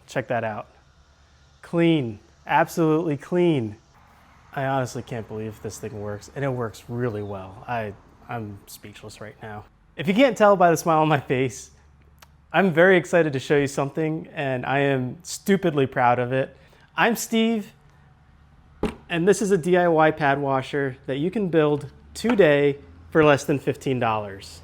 Check that out. Clean, absolutely clean. I honestly can't believe this thing works, and it works really well. I'm speechless right now. If you can't tell by the smile on my face, I'm very excited to show you something, and I am stupidly proud of it. I'm Steve, and this is a DIY pad washer that you can build today for less than $15.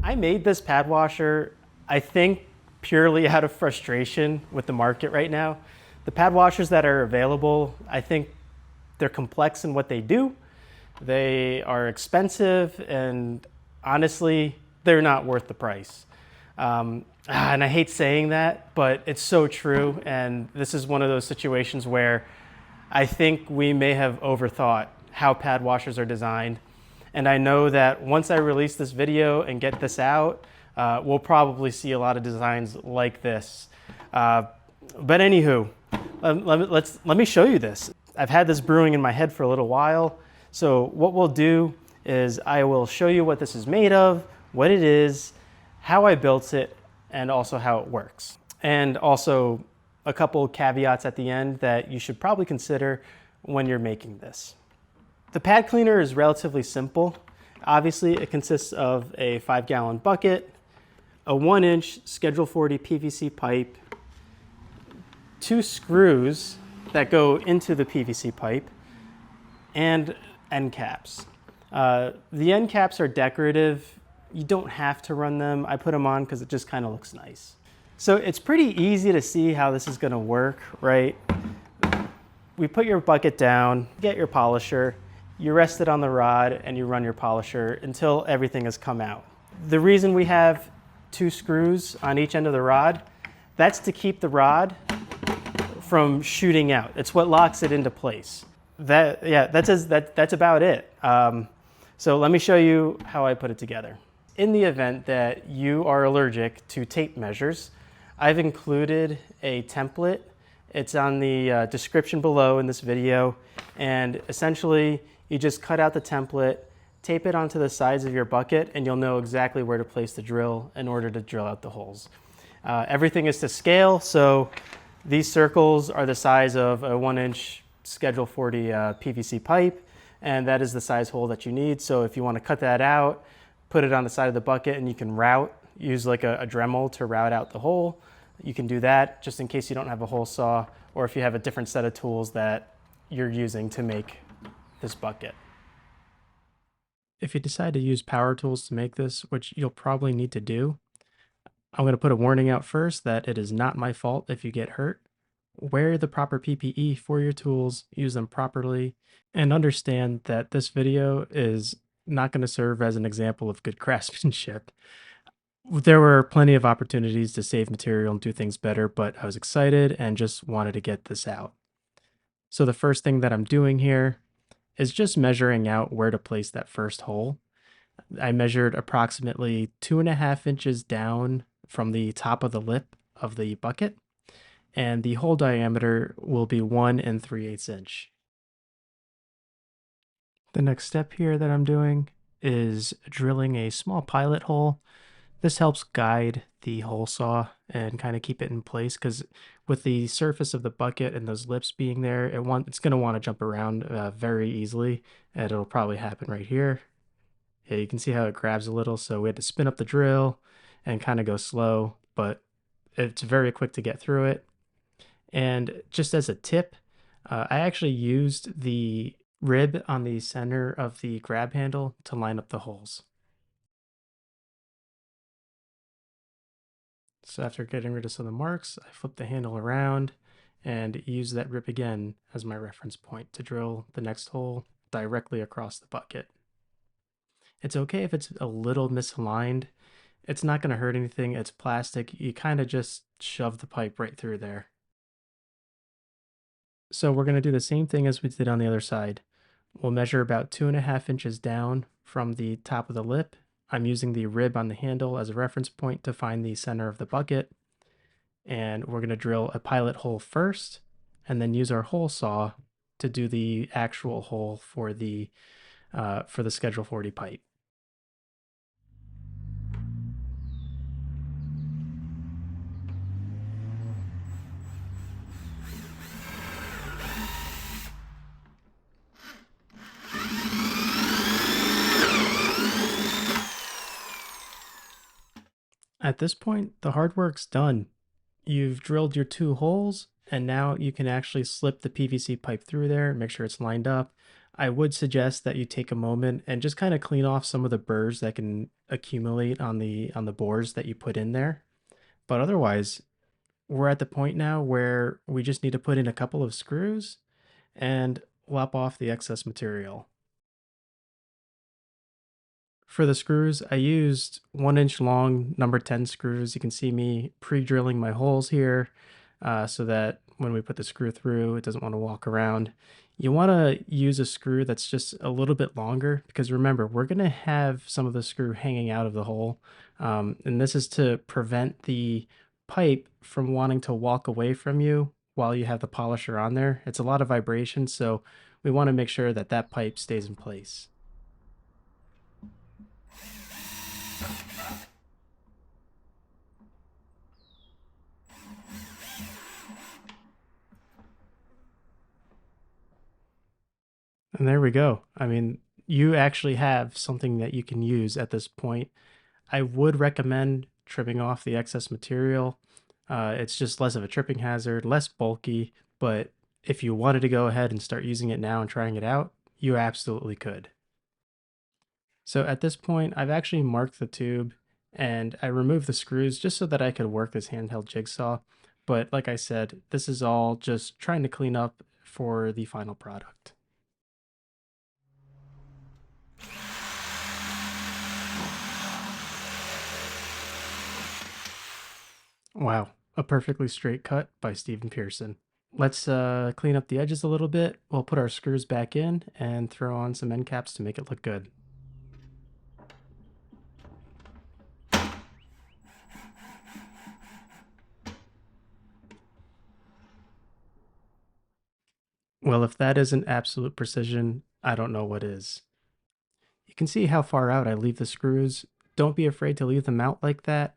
I made this pad washer, I think, purely out of frustration with the market right now. The pad washers that are available, I think they're complex in what they do. They are expensive, and honestly, they're not worth the price. And I hate saying that, but it's so true. And this is one of those situations where I think we may have overthought how pad washers are designed. And I know that once I release this video and get this out, we'll probably see a lot of designs like this. But anywho, let me show you this. I've had this brewing in my head for a little while. So what we'll do is I will show you what this is made of, what it is, how I built it, and also how it works. And also a couple caveats at the end that you should probably consider when you're making this. The pad cleaner is relatively simple. Obviously, it consists of a 5-gallon bucket, a 1-inch Schedule 40 PVC pipe, 2 screws that go into the PVC pipe, and end caps. The end caps are decorative. You don't have to run them. I put them on because it just kind of looks nice. So it's pretty easy to see how this is going to work, right? We put your bucket down, get your polisher, you rest it on the rod, and you run your polisher until everything has come out. The reason we have 2 screws on each end of the rod, that's to keep the rod from shooting out. It's what locks it into place. That's about it. So let me show you how I put it together. In the event that you are allergic to tape measures, I've included a template. It's on the description below in this video, and essentially you just cut out the template, tape it onto the sides of your bucket, and you'll know exactly where to place the drill in order to drill out the holes. Everything is to scale, so these circles are the size of a 1-inch Schedule 40 PVC pipe, and that is the size hole that you need. So if you want to cut that out, put it on the side of the bucket, and you can use like a Dremel to route out the hole. You can do that just in case you don't have a hole saw, or if you have a different set of tools that you're using to make this bucket. If you decide to use power tools to make this, which you'll probably need to do, I'm going to put a warning out first that it is not my fault if you get hurt. Wear the proper PPE for your tools, use them properly, and understand that this video is not going to serve as an example of good craftsmanship. There were plenty of opportunities to save material and do things better, but I was excited and just wanted to get this out. So the first thing that I'm doing here is just measuring out where to place that first hole. I measured approximately 2.5 inches down from the top of the lip of the bucket, and the hole diameter will be 1 3/8 inch. The next step here that I'm doing is drilling a small pilot hole. This helps guide the hole saw and kind of keep it in place, because with the surface of the bucket and those lips being there, it's going to want to jump around very easily, and it'll probably happen right here. Yeah, you can see how it grabs a little, so we had to spin up the drill and kind of go slow, but it's very quick to get through it. And just as a tip, I actually used the rib on the center of the grab handle to line up the holes. So after getting rid of some of the marks, I flip the handle around and use that rib again as my reference point to drill the next hole directly across the bucket. It's okay if it's a little misaligned. It's not going to hurt anything. It's plastic. You kind of just shove the pipe right through there. So we're going to do the same thing as we did on the other side. We'll measure about 2.5 inches down from the top of the lip. I'm using the rib on the handle as a reference point to find the center of the bucket. And we're going to drill a pilot hole first, and then use our hole saw to do the actual hole for the Schedule 40 pipe. At this point, the hard work's done. You've drilled your 2 holes, and now you can actually slip the PVC pipe through there, make sure it's lined up. I would suggest that you take a moment and just kind of clean off some of the burrs that can accumulate on the bores that you put in there. But otherwise, we're at the point now where we just need to put in a couple of screws and lop off the excess material. For the screws, I used 1 inch long number 10 screws. You can see me pre-drilling my holes here so that when we put the screw through, it doesn't want to walk around. You want to use a screw that's just a little bit longer because remember, we're going to have some of the screw hanging out of the hole. And this is to prevent the pipe from wanting to walk away from you while you have the polisher on there. It's a lot of vibration, so we want to make sure that that pipe stays in place. And there we go. I mean, you actually have something that you can use at this point. I would recommend trimming off the excess material. It's just less of a tripping hazard, less bulky, but if you wanted to go ahead and start using it now and trying it out, you absolutely could. So at this point, I've actually marked the tube and I removed the screws just so that I could work this handheld jigsaw. But like I said, this is all just trying to clean up for the final product. Wow, a perfectly straight cut by Stephen Pearson. Let's clean up the edges a little bit. We'll put our screws back in and throw on some end caps to make it look good. Well, if that isn't absolute precision, I don't know what is. You can see how far out I leave the screws. Don't be afraid to leave them out like that.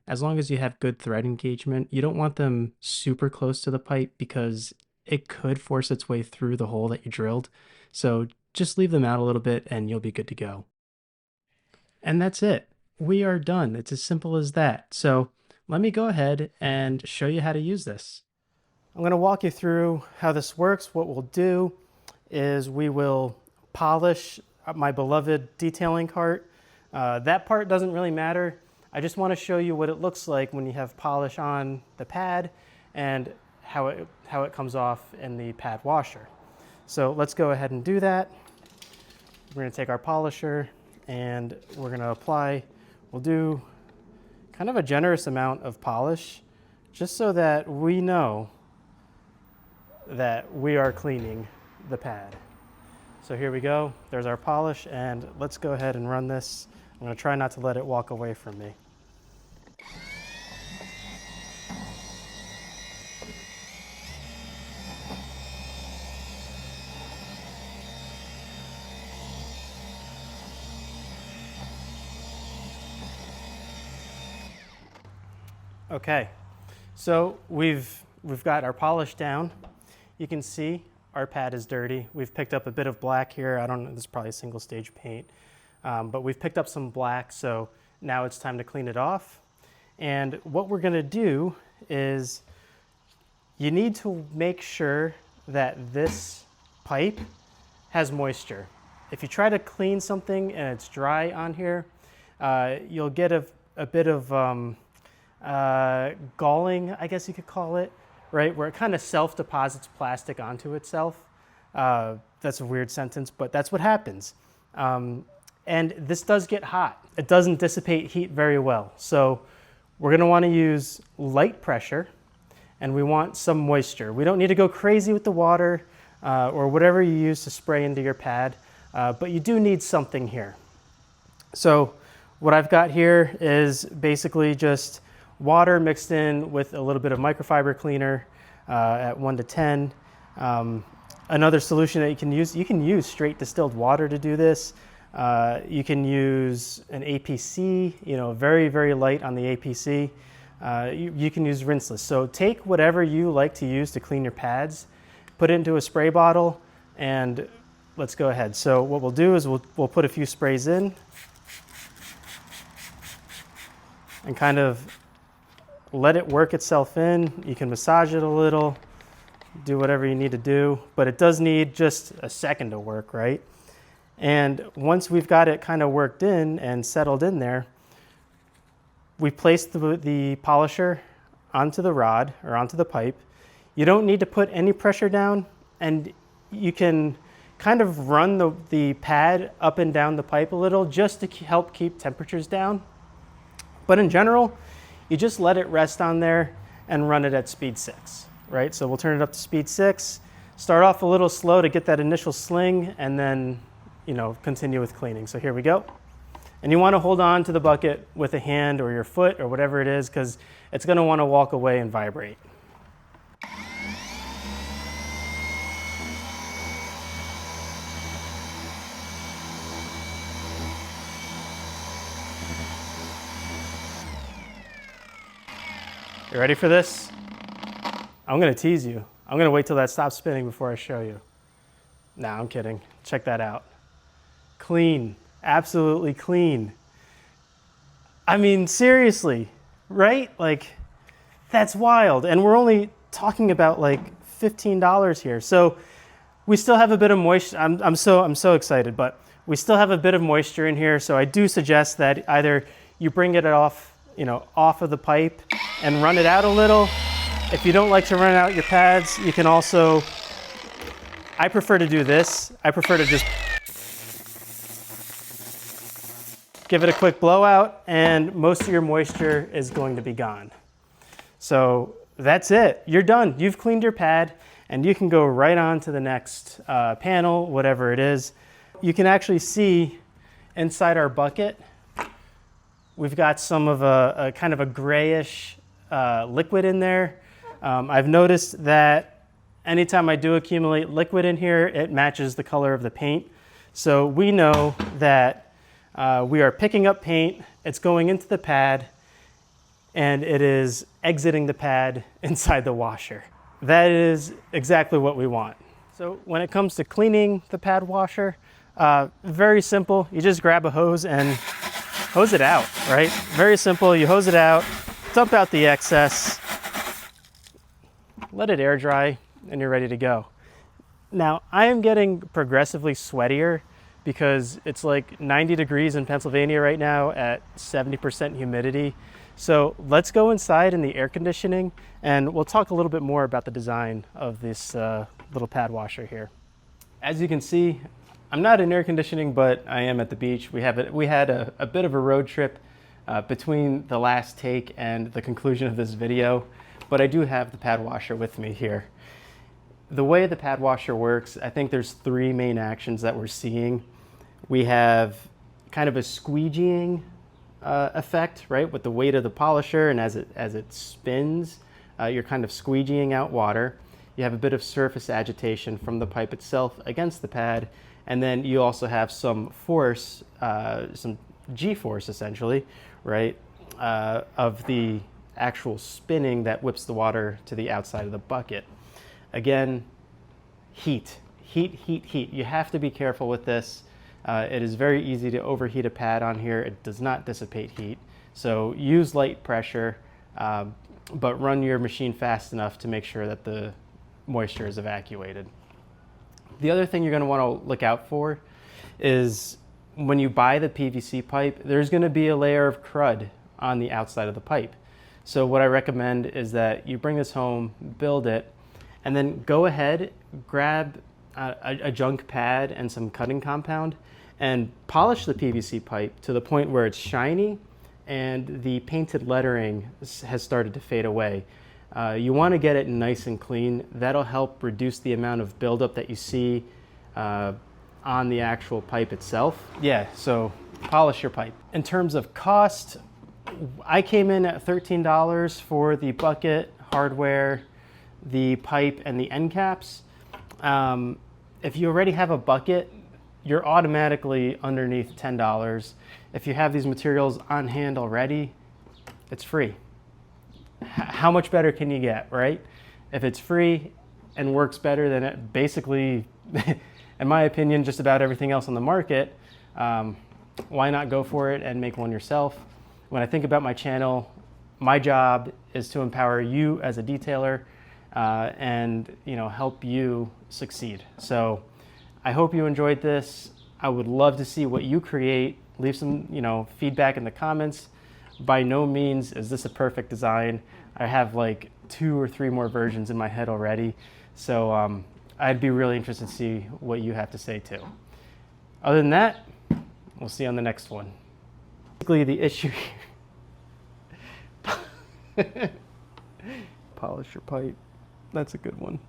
As long as you have good thread engagement, you don't want them super close to the pipe because it could force its way through the hole that you drilled. So just leave them out a little bit and you'll be good to go. And that's it. We are done. It's as simple as that. So let me go ahead and show you how to use this. I'm going to walk you through how this works. What we'll do is we will polish my beloved detailing cart. That part doesn't really matter. I just want to show you what it looks like when you have polish on the pad and how it comes off in the pad washer. So let's go ahead and do that. We're going to take our polisher and we're going to apply, we'll do kind of a generous amount of polish just so that we know that we are cleaning the pad. So here we go, there's our polish, and let's go ahead and run this. I'm going to try not to let it walk away from me. Okay, so we've got our polish down. You can see our pad is dirty. We've picked up a bit of black here. I don't know, this is probably single stage paint, but we've picked up some black, so now it's time to clean it off. And what we're gonna do is you need to make sure that this pipe has moisture. If you try to clean something and it's dry on here, you'll get a bit of galling, I guess you could call it, right? Where it kind of self-deposits plastic onto itself. That's a weird sentence, but that's what happens. And this does get hot. It doesn't dissipate heat very well. So we're gonna wanna use light pressure and we want some moisture. We don't need to go crazy with the water or whatever you use to spray into your pad, but you do need something here. So what I've got here is basically just water mixed in with a little bit of microfiber cleaner at 1 to 10. Another solution that you can use straight distilled water to do this. You can use an APC, very, very light on the APC. You can use rinseless. So take whatever you like to use to clean your pads, put it into a spray bottle, and let's go ahead. So what we'll do is we'll put a few sprays in. and kind of let it work itself in. You can massage it a little, do whatever you need to do, but it does need just a second to work, right? And once we've got it kind of worked in and settled in there, we place the polisher onto the rod or onto the pipe. You don't need to put any pressure down, and you can kind of run the pad up and down the pipe a little just to help keep temperatures down. But in general, you just let it rest on there and run it at speed 6, right? So we'll turn it up to speed 6, start off a little slow to get that initial sling, and then, continue with cleaning. So here we go. And you want to hold on to the bucket with a hand or your foot or whatever it is, because it's going to want to walk away and vibrate. You ready for this? I'm going to tease you. I'm going to wait till that stops spinning before I show you. Nah, I'm kidding. Check that out. Clean. Absolutely clean. I mean, seriously, right? Like, that's wild. And we're only talking about like $15 here. So we still have a bit of moisture. I'm so excited, but we still have a bit of moisture in here. So I do suggest that either you bring it off, off of the pipe and run it out a little. If you don't like to run out your pads, you can also, I prefer to do this. I prefer to just give it a quick blowout, and most of your moisture is going to be gone. So that's it. You're done. You've cleaned your pad, and you can go right on to the next panel, whatever it is. You can actually see inside our bucket, we've got some of a kind of a grayish liquid in there. I've noticed that anytime I do accumulate liquid in here, it matches the color of the paint. So we know that we are picking up paint, it's going into the pad, and it is exiting the pad inside the washer. That is exactly what we want. So when it comes to cleaning the pad washer, very simple. You just grab a hose and hose it out, right? Very simple. You hose it out, dump out the excess, let it air dry, and you're ready to go. Now, I am getting progressively sweatier because it's like 90 degrees in Pennsylvania right now at 70% humidity. So let's go inside in the air conditioning, and we'll talk a little bit more about the design of this little pad washer here. As you can see, I'm not in air conditioning, but I am at the beach. We had a bit of a road trip between the last take and the conclusion of this video, but I do have the pad washer with me here. The way the pad washer works, I think there's 3 main actions that we're seeing. We have kind of a squeegeeing effect, right? With the weight of the polisher, and as it spins, you're kind of squeegeeing out water. You have a bit of surface agitation from the pipe itself against the pad, and then you also have some force, some G-force essentially, right? Of the actual spinning that whips the water to the outside of the bucket. Again, heat. You have to be careful with this. It is very easy to overheat a pad on here. It does not dissipate heat. So use light pressure, but run your machine fast enough to make sure that the moisture is evacuated. The other thing you're going to want to look out for is when you buy the PVC pipe, there's going to be a layer of crud on the outside of the pipe. So what I recommend is that you bring this home, build it, and then go ahead, grab a junk pad and some cutting compound and polish the PVC pipe to the point where it's shiny and the painted lettering has started to fade away. You want to get it nice and clean. That'll help reduce the amount of buildup that you see on the actual pipe itself. Yeah, so polish your pipe. In terms of cost, I came in at $13 for the bucket, hardware, the pipe, and the end caps. If you already have a bucket, you're automatically underneath $10. If you have these materials on hand already, it's free. How much better can you get, right? If it's free and works better than it basically, in my opinion, just about everything else on the market, why not go for it and make one yourself? When I think about my channel, my job is to empower you as a detailer and help you succeed. So I hope you enjoyed this. I would love to see what you create. Leave some feedback in the comments. By no means is this a perfect design. I have like 2 or 3 more versions in my head already. So I'd be really interested to see what you have to say too. Other than that, we'll see you on the next one. Basically the issue here. Polish your pipe. That's a good one.